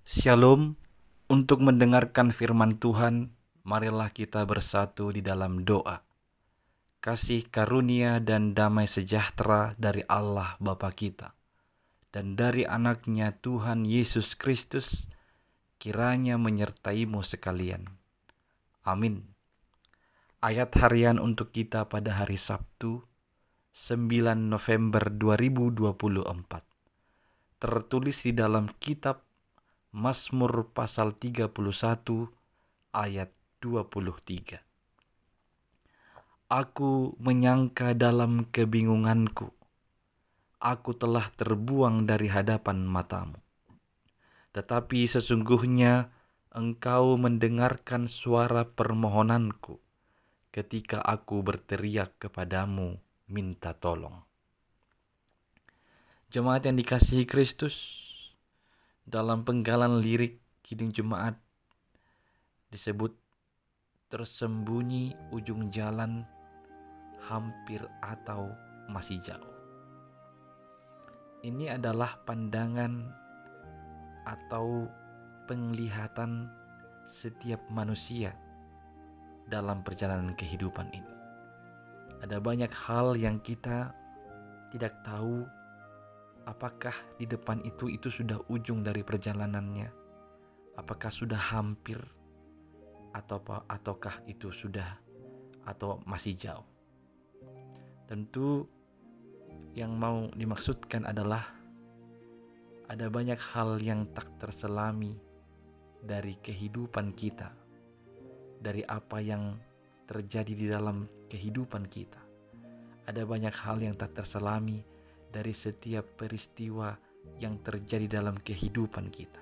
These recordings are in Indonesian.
Shalom, untuk mendengarkan firman Tuhan, marilah kita bersatu di dalam doa. Kasih karunia dan damai sejahtera dari Allah Bapa kita dan dari anaknya Tuhan Yesus Kristus kiranya menyertaimu sekalian. Amin. Ayat harian untuk kita pada hari Sabtu, 9 November 2024. Tertulis di dalam kitab Mazmur pasal 31 ayat 23. Aku menyangka dalam kebingunganku, aku telah terbuang dari hadapan matamu. Tetapi sesungguhnya Engkau mendengarkan suara permohonanku ketika aku berteriak kepadamu minta tolong. Jemaat yang dikasihi Kristus, dalam penggalan lirik Kidung Jemaat disebut tersembunyi ujung jalan, hampir atau masih jauh. Ini adalah pandangan atau penglihatan setiap manusia dalam perjalanan kehidupan ini. Ada banyak hal yang kita tidak tahu apakah di depan itu sudah ujung dari perjalanannya, apakah sudah hampir, ataukah itu sudah atau masih jauh. Tentu yang mau dimaksudkan adalah ada banyak hal yang tak terselami dari kehidupan kita, dari apa yang terjadi di dalam kehidupan kita. Ada banyak hal yang tak terselami dari setiap peristiwa yang terjadi dalam kehidupan kita,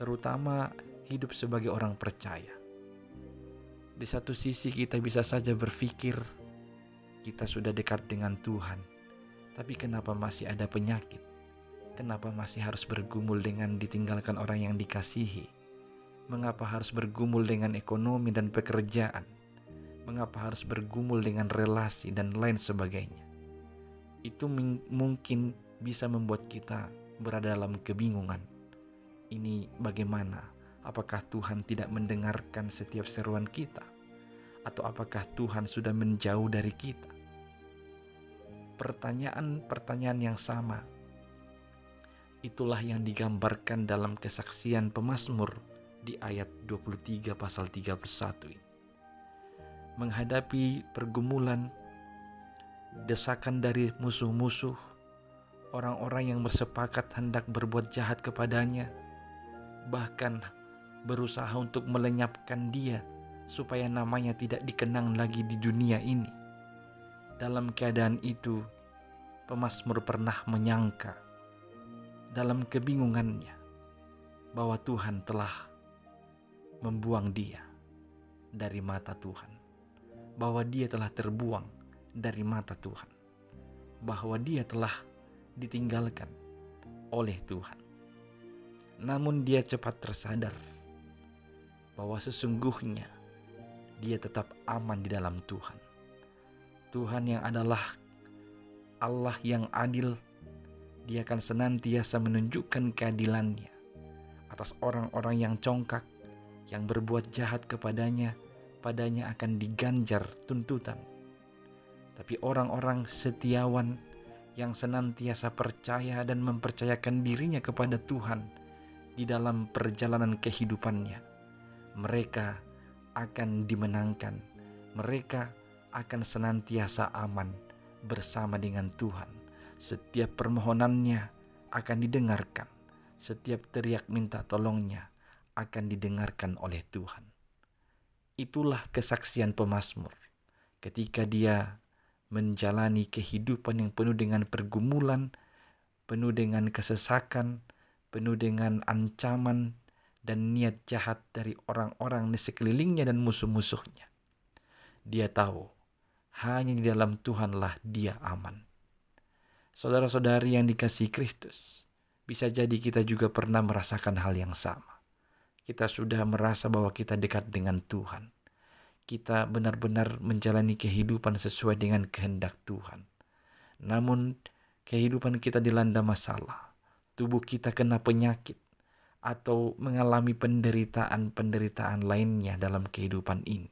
terutama hidup sebagai orang percaya. Di satu sisi kita bisa saja berpikir kita sudah dekat dengan Tuhan, tapi kenapa masih ada penyakit? Kenapa masih harus bergumul dengan ditinggalkan orang yang dikasihi? Mengapa harus bergumul dengan ekonomi dan pekerjaan? Mengapa harus bergumul dengan relasi dan lain sebagainya? Itu mungkin bisa membuat kita berada dalam kebingungan. Ini bagaimana? Apakah Tuhan tidak mendengarkan setiap seruan kita? Atau apakah Tuhan sudah menjauh dari kita? Pertanyaan-pertanyaan yang sama, itulah yang digambarkan dalam kesaksian pemazmur di ayat 23 pasal 31 ini. Menghadapi pergumulan, desakan dari musuh-musuh, orang-orang yang bersepakat hendak berbuat jahat kepadanya, bahkan berusaha untuk melenyapkan dia supaya namanya tidak dikenang lagi di dunia ini. Dalam keadaan itu, pemazmur pernah menyangka dalam kebingungannya bahwa Tuhan telah membuang dia dari mata Tuhan, bahwa dia telah terbuang dari mata Tuhan, bahwa dia telah ditinggalkan oleh Tuhan. Namun dia cepat tersadar bahwa sesungguhnya dia tetap aman di dalam Tuhan. Tuhan yang adalah Allah yang adil, dia akan senantiasa menunjukkan keadilannya atas orang-orang yang congkak, yang berbuat jahat kepadanya, padanya akan diganjar tuntutan. Tapi orang-orang setiawan yang senantiasa percaya dan mempercayakan dirinya kepada Tuhan di dalam perjalanan kehidupannya, mereka akan dimenangkan. Mereka akan senantiasa aman bersama dengan Tuhan. Setiap permohonannya akan didengarkan. Setiap teriak minta tolongnya akan didengarkan oleh Tuhan. Itulah kesaksian pemazmur ketika dia menjalani kehidupan yang penuh dengan pergumulan, penuh dengan kesesakan, penuh dengan ancaman dan niat jahat dari orang-orang di sekelilingnya dan musuh-musuhnya. Dia tahu hanya di dalam Tuhanlah dia aman. Saudara-saudari yang dikasihi Kristus, bisa jadi kita juga pernah merasakan hal yang sama. Kita sudah merasa bahwa kita dekat dengan Tuhan. Kita benar-benar menjalani kehidupan sesuai dengan kehendak Tuhan. Namun kehidupan kita dilanda masalah. Tubuh kita kena penyakit. atau mengalami penderitaan-penderitaan lainnya dalam kehidupan ini.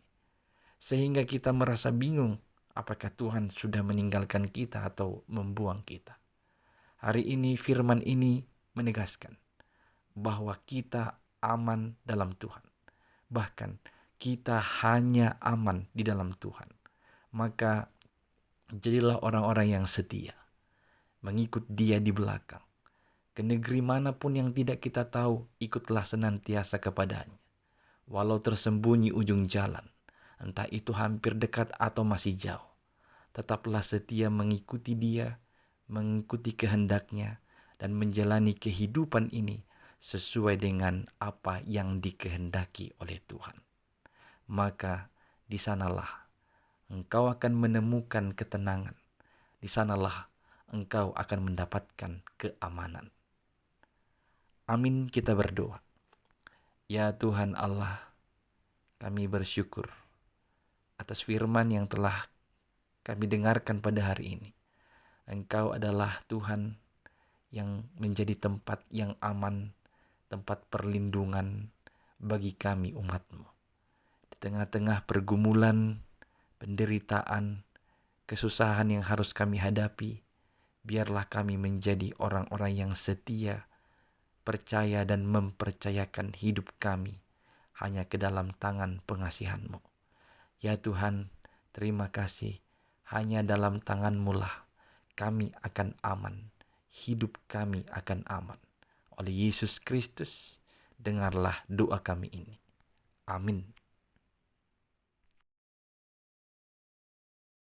Sehingga kita merasa bingung apakah Tuhan sudah meninggalkan kita atau membuang kita. Hari ini firman ini menegaskan bahwa kita aman dalam Tuhan. Bahkan kita hanya aman di dalam Tuhan. Maka jadilah orang-orang yang setia, mengikut Dia di belakang. Ke negeri manapun yang tidak kita tahu, ikutlah senantiasa kepadanya. Walau tersembunyi ujung jalan, entah itu hampir dekat atau masih jauh, tetaplah setia mengikuti Dia, mengikuti kehendaknya, dan menjalani kehidupan ini sesuai dengan apa yang dikehendaki oleh Tuhan. Maka di sanalah engkau akan menemukan ketenangan. Di sanalah engkau akan mendapatkan keamanan. Amin, kita berdoa. Ya Tuhan Allah, kami bersyukur atas firman yang telah kami dengarkan pada hari ini. Engkau adalah Tuhan yang menjadi tempat yang aman, tempat perlindungan bagi kami umat-Mu. Di tengah-tengah pergumulan, penderitaan, kesusahan yang harus kami hadapi, biarlah kami menjadi orang-orang yang setia, percaya dan mempercayakan hidup kami hanya ke dalam tangan pengasihan-Mu. Ya Tuhan, terima kasih, hanya dalam tangan-Mu lah kami akan aman, hidup kami akan aman. Oleh Yesus Kristus, dengarlah doa kami ini. Amin.